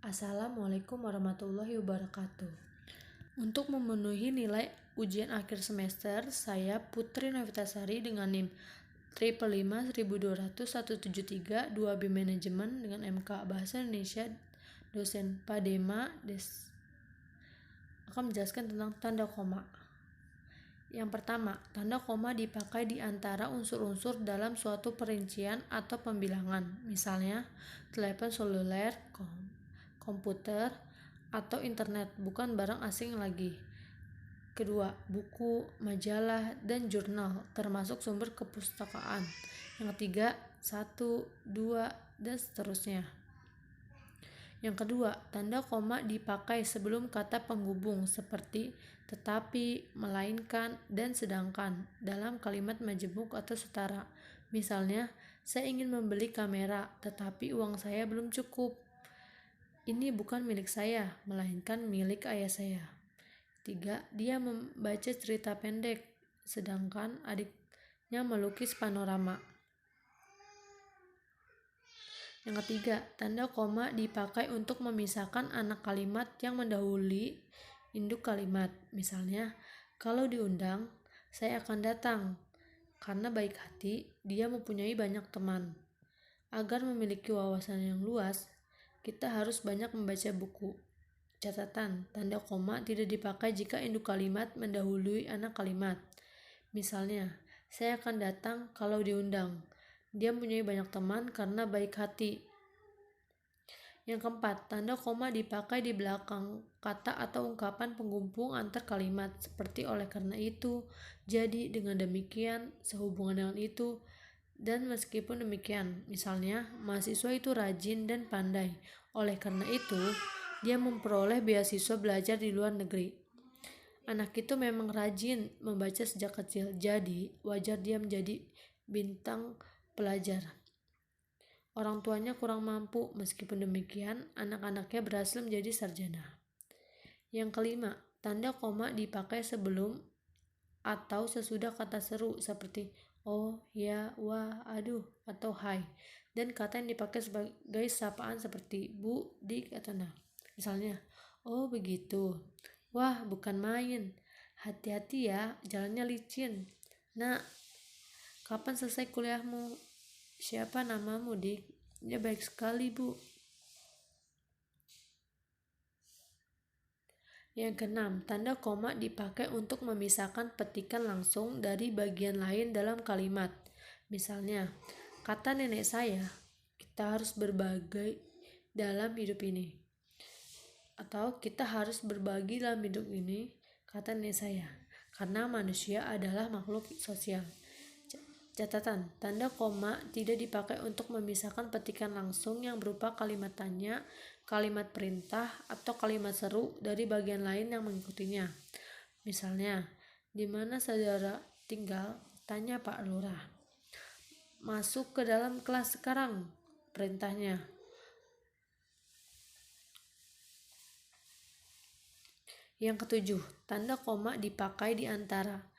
Assalamualaikum warahmatullahi wabarakatuh. Untuk memenuhi nilai ujian akhir semester, saya Putri Novitasari dengan NIM 555-173 2B Manajemen dengan MK Bahasa Indonesia, dosen Padema akan menjelaskan tentang tanda koma. Yang pertama, tanda koma dipakai di antara unsur-unsur dalam suatu perincian atau pembilangan, misalnya telepon seluler, komputer, atau internet, bukan barang asing lagi. Kedua, buku, majalah, dan jurnal, termasuk sumber kepustakaan. Yang ketiga, 1, 2, dan seterusnya. Yang kedua, tanda koma dipakai sebelum kata penghubung seperti tetapi, melainkan, dan sedangkan dalam kalimat majemuk atau setara. Misalnya, saya ingin membeli kamera, tetapi uang saya belum cukup. Ini bukan milik saya, melainkan milik ayah saya. 3. Dia membaca cerita pendek, sedangkan adiknya melukis panorama. Yang ketiga, tanda koma dipakai untuk memisahkan anak kalimat yang mendahului induk kalimat. Misalnya, kalau diundang, saya akan datang. Karena baik hati, dia mempunyai banyak teman. Agar memiliki wawasan yang luas, kita harus banyak membaca buku. Catatan, tanda koma tidak dipakai jika induk kalimat mendahului anak kalimat. Misalnya, saya akan datang kalau diundang. Dia mempunyai banyak teman karena baik hati. Yang keempat, tanda koma dipakai di belakang kata atau ungkapan penghubung antar kalimat, seperti oleh karena itu, jadi, dengan demikian, sehubungan dengan itu, dan meskipun demikian. Misalnya, mahasiswa itu rajin dan pandai. Oleh karena itu, dia memperoleh beasiswa belajar di luar negeri. Anak itu memang rajin membaca sejak kecil, jadi wajar dia menjadi bintang pelajar. Orang tuanya kurang mampu, meskipun demikian, anak-anaknya berhasil menjadi sarjana. Yang kelima, tanda koma dipakai sebelum atau sesudah kata seru seperti oh, ya, wah, aduh, atau hai, dan kata yang dipakai sebagai sapaan seperti bu, dik, atau nah. Misalnya, oh begitu, wah bukan main, hati-hati ya, jalannya licin. Nah, kapan selesai kuliahmu? Siapa namamu, dik? Ya baik sekali, bu. Yang keenam, tanda koma dipakai untuk memisahkan petikan langsung dari bagian lain dalam kalimat. Misalnya, kata nenek saya, kita harus berbagi dalam hidup ini. Atau kita harus berbagi dalam hidup ini, kata nenek saya, karena manusia adalah makhluk sosial. Catatan, tanda koma tidak dipakai untuk memisahkan petikan langsung yang berupa kalimat tanya, kalimat perintah, atau kalimat seru dari bagian lain yang mengikutinya. Misalnya, di mana saudara tinggal? Tanya Pak Lurah. Masuk ke dalam kelas sekarang, perintahnya. Yang ketujuh, tanda koma dipakai di antara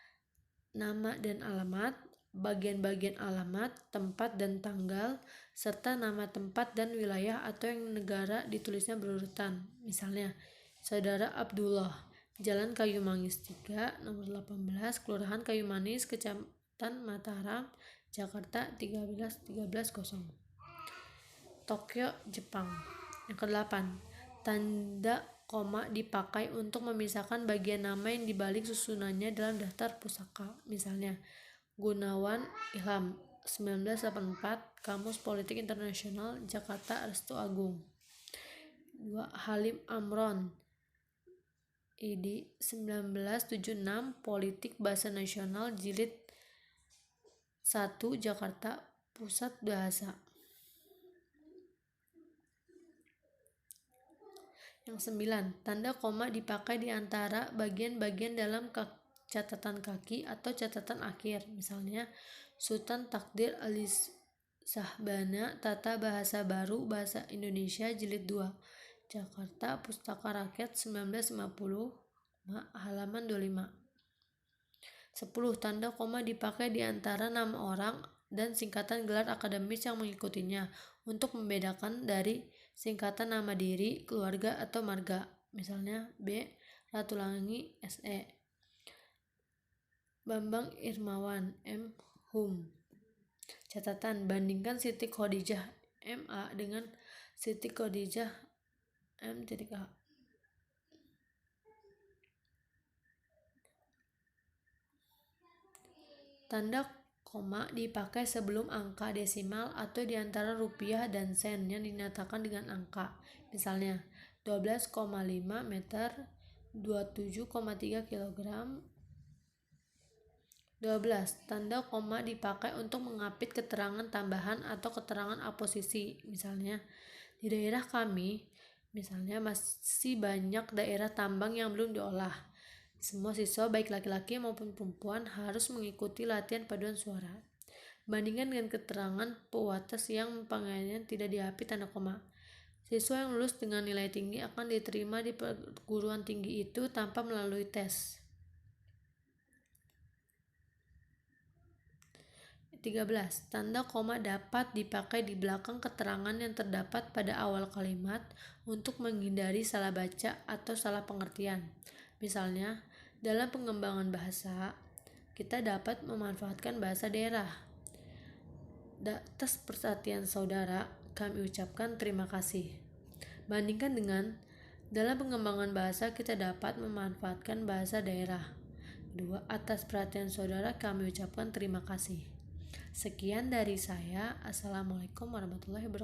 nama dan alamat, bagian-bagian alamat, tempat dan tanggal, serta nama tempat dan wilayah atau yang negara ditulisnya berurutan. Misalnya, Saudara Abdullah, Jalan Kayu Manis 3, nomor 18, Kelurahan Kayu Manis, Kecamatan Mataram, Jakarta 13.13.0. Tokyo, Jepang. Yang kedelapan, tanda koma dipakai untuk memisahkan bagian nama yang dibalik susunannya dalam daftar pusaka. Misalnya, Gunawan Ilham 1984, Kamus Politik Internasional, Jakarta Restu Agung. 2. Halim Amron ID 1976, Politik Bahasa Nasional, Jilid 1, Jakarta Pusat Bahasa. Yang 9, tanda koma dipakai di antara bagian-bagian dalam catatan kaki atau catatan akhir. Misalnya, Sultan Takdir Alis Sahbana, Tata Bahasa Baru Bahasa Indonesia, Jilid 2, Jakarta Pustaka Rakyat 1950, halaman 25. 10, tanda koma dipakai di antara nama orang dan singkatan gelar akademis yang mengikutinya untuk membedakan dari singkatan nama diri, keluarga, atau marga. Misalnya B. Ratulangi SE, Bambang Irmawan M. Hum. Catatan: bandingkan Siti Khadijah MA dengan Siti Khadijah M.A. Tanda koma dipakai sebelum angka desimal atau di antara rupiah dan sen yang dinyatakan dengan angka. Misalnya 12,5 meter, 27,3 kilogram. 12. Tanda koma dipakai untuk mengapit keterangan tambahan atau keterangan aposisi. Misalnya, di daerah kami, misalnya masih banyak daerah tambang yang belum diolah. Semua siswa baik laki-laki maupun perempuan harus mengikuti latihan paduan suara. Bandingkan dengan keterangan pewatas yang panggilannya tidak diapit tanda koma. Siswa yang lulus dengan nilai tinggi akan diterima di perguruan tinggi itu tanpa melalui tes. 13. Tanda koma dapat dipakai di belakang keterangan yang terdapat pada awal kalimat untuk menghindari salah baca atau salah pengertian. Misalnya, dalam pengembangan bahasa, kita dapat memanfaatkan bahasa daerah. Atas perhatian saudara, kami ucapkan terima kasih. Bandingkan dengan dalam pengembangan bahasa, kita dapat memanfaatkan bahasa daerah. 2. Atas perhatian saudara, kami ucapkan terima kasih. Sekian dari saya. Assalamualaikum warahmatullahi wabarakatuh.